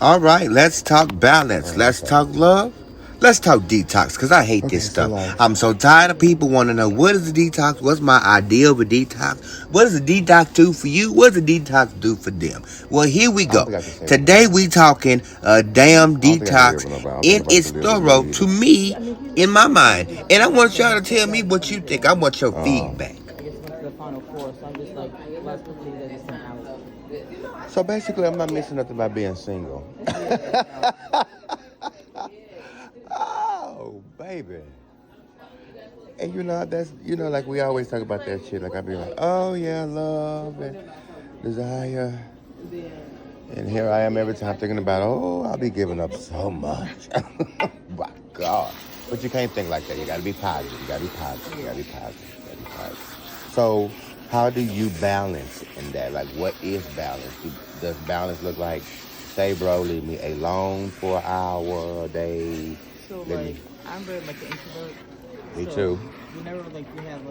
All right, let's talk balance. Let's talk love. Let's talk detox, because I hate this stuff. I'm so tired of people wanting to know what is a detox? What's my idea of a detox? What does a detox do for you? What does a detox do for them? Well, here we go. Today we talking a damn detox in its thorough to me, in my mind. And I want y'all to tell me what you think. I want your feedback. I guess went to the final four, so I'm just like, last couple days I just been out. So basically, I'm not missing nothing by being single. Oh, baby. And that's, like we always talk about that shit. Like I be like, oh yeah, love and desire. And here I am every time thinking about, oh, I'll be giving up so much. My God. But you can't think like that. You gotta be positive. You gotta be positive. You gotta be positive. You gotta be positive. So how do you balance in that? Like, what is balance? Does balance look like, say, bro, leave me alone for an hour a day? So, I'm very much an introvert. Me too. Whenever, we have,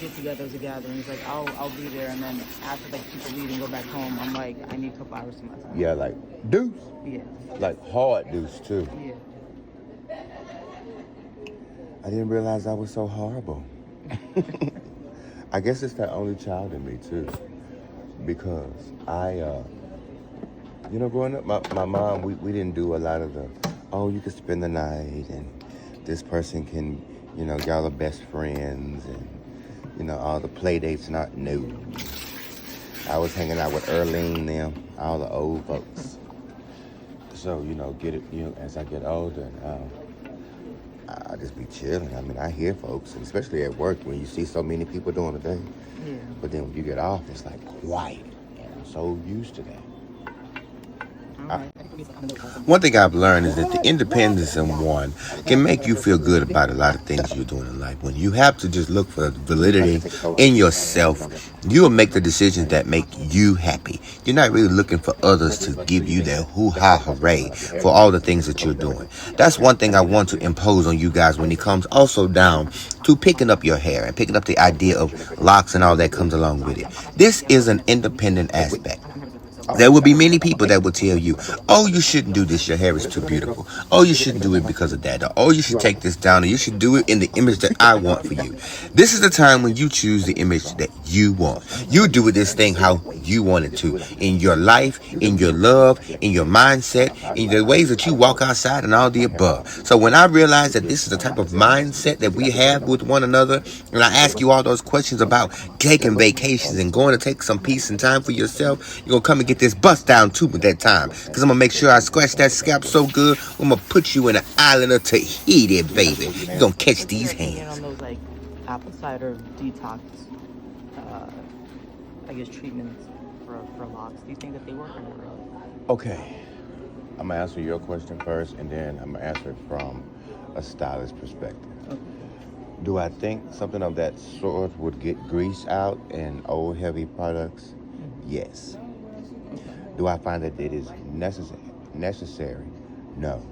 get-togethers or gatherings, I'll be there, and then after, people leave and go back home, I'm like, I need a couple hours to myself. Yeah, like, deuce. Yeah. Like, hard deuce, too. Yeah. I didn't realize I was so horrible. I guess it's that only child in me, too. Because growing up, my mom, we didn't do a lot of the, oh, you can spend the night, and this person can, y'all are best friends, and, all the play dates, not new. I was hanging out with Earlene, them, all the old folks. So, get it, as I get older, I just be chilling. I mean, I hear folks, and especially at work, when you see so many people during the day. Yeah. But then when you get off, it's like quiet, and I'm so used to that. One thing I've learned is that the independence in one can make you feel good about a lot of things you're doing in life. When you have to just look for validity in yourself, you will make the decisions that make you happy. You're not really looking for others to give you their hoo-ha hooray for all the things that you're doing. That's one thing I want to impose on you guys when it comes also down to picking up your hair and picking up the idea of locks and all that comes along with it. This is an independent aspect. There will be many people that will tell you, oh, you shouldn't do this, your hair is too beautiful. Oh, you shouldn't do it because of that. Or, oh, you should take this down, or you should do it in the image that I want for you. This is the time when you choose the image that you want. You do this thing how you want it to. In your life, in your love, in your mindset, in the ways that you walk outside and all the above. So when I realize that this is the type of mindset that we have with one another, and I ask you all those questions about taking vacations and going to take some peace and time for yourself, you're going to come and get this bust down too with that time. Because I'm going to make sure I scratch that scalp so good, I'm going to put you in an island of Tahiti, baby. You're going to catch these hands. On those, apple cider detox, treatments for locks. Do you think that they work or not really? Okay. I'm going to answer your question first, and then I'm going to answer it from a stylist perspective. Okay. Do I think something of that sort would get grease out in old heavy products? Mm-hmm. Yes. Okay. Do I find that it is necessary? No.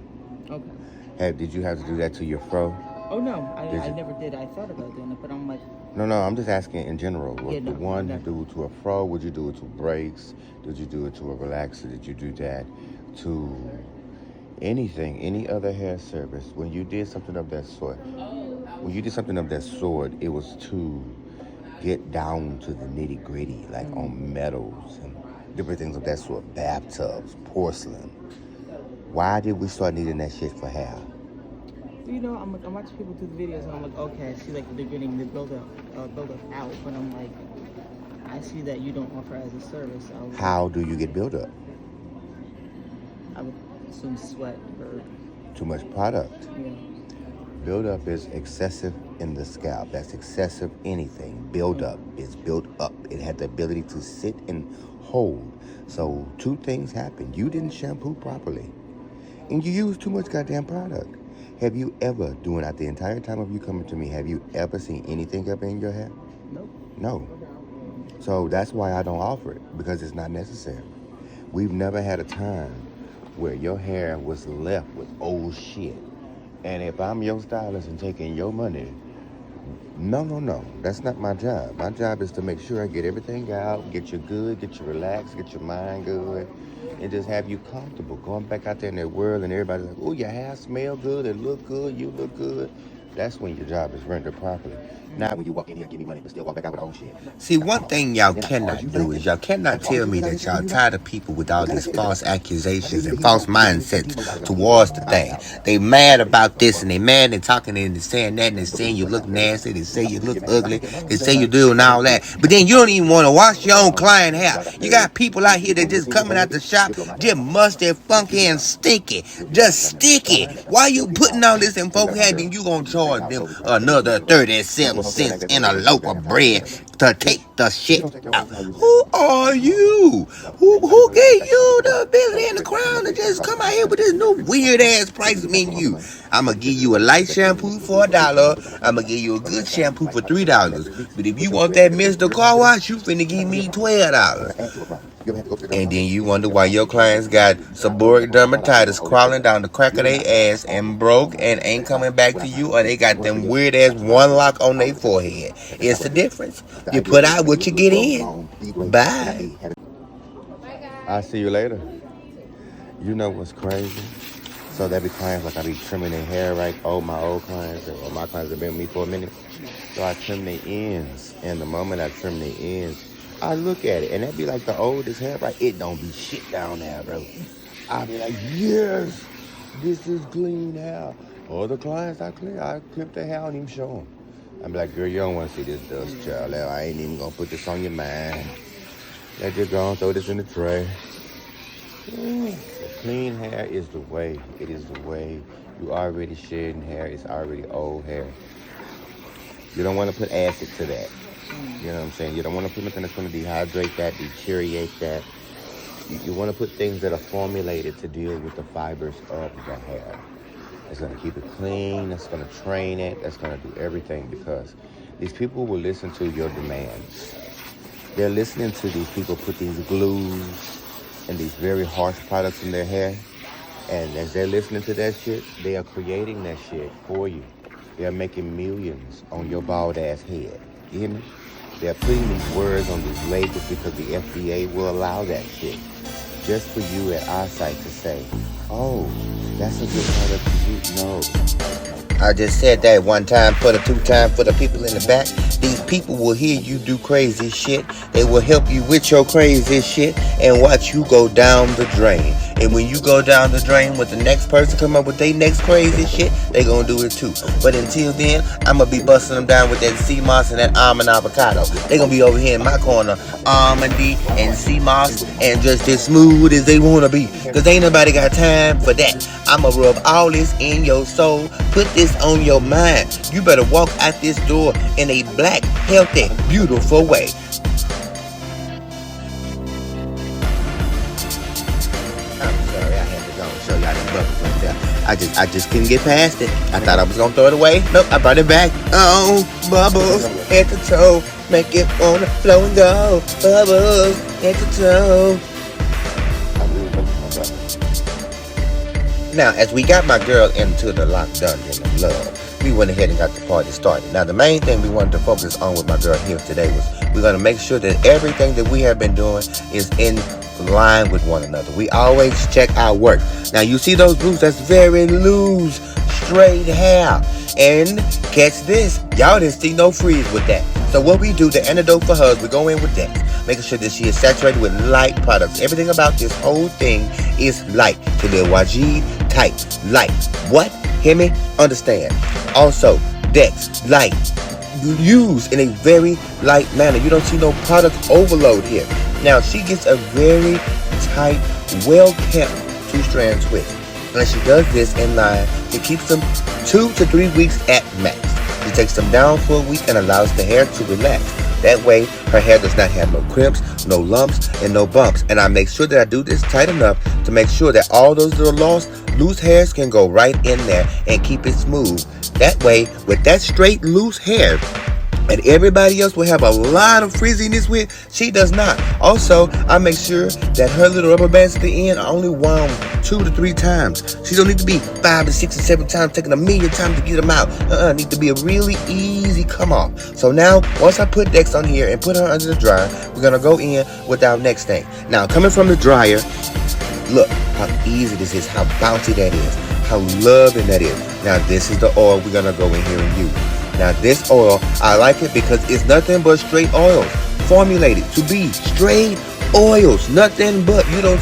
Okay. Did you have to do that to your fro? Oh, no. I never did. I thought about doing it, but I'm like... No, I'm just asking in general. Yeah, the one you do to a fro, would you do it to brakes? Did you do it to a relaxer? Did you do that to anything, any other hair service? When you did something of that sort, it was to get down to the nitty gritty, like on metals and different things of that sort, bathtubs, porcelain. Why did we start needing that shit for hair? I'm watching people do the videos, and I'm like, okay, I see they're getting the build up out, but I'm like, I see that you don't offer as a service. How do you get build up? I would assume sweat or too much product. Yeah. Build up is excessive in the scalp. That's excessive anything. Build up is built up. It had the ability to sit and hold. So two things happened. You didn't shampoo properly, and you used too much goddamn product. Have you ever, during the entire time of you coming to me, have you ever seen anything up in your hair? Nope. No. So that's why I don't offer it, because it's not necessary. We've never had a time where your hair was left with old shit. And if I'm your stylist and taking your money, No. That's not my job. My job is to make sure I get everything out, get you good, get you relaxed, get your mind good, and just have you comfortable. Going back out there in that world and everybody's like, oh, your hair smell good, it look good, you look good. That's when your job is rendered properly. Now when you walk in here and give me money, but still walk back out with old shit. See, one thing y'all cannot do is y'all cannot tell me that y'all tired of people with all these false accusations and false mindsets towards the thing. They mad about this and they mad and talking and saying that and they saying you look nasty, they say you look ugly, they say you do and all that. But then you don't even want to wash your own client hair. You got people out here that just coming out the shop, just musty, funky, and stinky. Just sticky. Why you putting all this in folk head and you gonna charge them another 37 cents in a loaf of bread to take the shit out? Who are you? Who gave you the ability and the crown to just come out here with this new weird ass price menu? I'm gonna give you a light shampoo for $1. I'm gonna give you a good shampoo for $3. But if you want that Mr. Car Wash, you finna give me $12. And then you wonder why your clients got seborrheic dermatitis crawling down the crack of their ass and broke and ain't coming back to you, or they got them weird ass one lock on their forehead. It's the difference. You put out what you get in. Bye. I'll see you later. You know what's crazy? So there be clients like I be trimming their hair, right? Oh, my old clients or my clients have been with me for a minute. So I trim their ends. And the moment I trim their ends, I look at it, and that be like the oldest hair, right? It don't be shit down there, bro. I be like, yes, this is clean hair. Other clients I clip their hair, I don't even show them. I be like, girl, you don't want to see this dust, child. I ain't even gonna put this on your mind. Let you go and throw this in the tray. Clean hair is the way. It is the way. You already shedding hair. It's already old hair. You don't want to put acid to that. You know what I'm saying? You don't want to put nothing that's going to dehydrate that, deteriorate that. You want to put things that are formulated to deal with the fibers of the hair. That's going to keep it clean. That's going to train it. That's going to do everything, because these people will listen to your demands. They're listening to these people put these glues and these very harsh products in their hair. And as they're listening to that shit, they are creating that shit for you. They're making millions on your bald ass head. You hear me? They're putting these words on these labels because the FDA will allow that shit. Just for you at our site to say, oh, that's a good product to use. No. I just said that one time for the two time for the people in the back. These people will hear you do crazy shit. They will help you with your crazy shit and watch you go down the drain. And when you go down the drain with the next person come up with their next crazy shit, they gonna do it too. But until then, I'm gonna be busting them down with that sea moss and that almond avocado. They gonna be over here in my corner, almondy and sea moss and just as smooth as they wanna be. Cause ain't nobody got time for that. I'ma rub all this in your soul, put this on your mind. You better walk out this door in a black, healthy, beautiful way. Show y'all them bubbles right there. I just couldn't get past it. I thought I was gonna throw it away. Nope, I brought it back. Oh, bubbles, head to toe, make it wanna flow and go. Bubbles, head to toe. Now, as we got my girl into the lock dungeon of love, we went ahead and got the party started. Now, the main thing we wanted to focus on with my girl here today was we're gonna make sure that everything that we have been doing is in line with one another. We always check our work. Now you see those blues, that's very loose, straight hair. And catch this, y'all didn't see no freeze with that. So what we do, the antidote for her, we go in with that, making sure that she is saturated with light products. Everything about this whole thing is light. To the YG type, light. What? Hear me? Understand. Also, Dex, light. Used in a very light manner. You don't see no product overload here. Now, she gets a very tight, well-kept 2-strand twist. And she does this in line. She keeps them 2 to 3 weeks at max. She takes them down for a week and allows the hair to relax. That way, her hair does not have no crimps, no lumps, and no bumps. And I make sure that I do this tight enough to make sure that all those little loose hairs can go right in there and keep it smooth. That way, with that straight, loose hair, and everybody else will have a lot of frizziness with, she does not. Also, I make sure that her little rubber bands at the end are only wound 2 to 3 times. She don't need to be 5 to 6 or 7 times, taking a million times to get them out. Need to be a really easy come off. So now, once I put Dex on here and put her under the dryer, we're gonna go in with our next thing. Now, coming from the dryer, look how easy this is, how bouncy that is, how loving that is. Now, this is the oil we're gonna go in here and use. Now, this oil, I like it because it's nothing but straight oils, formulated to be straight oils, nothing but. You don't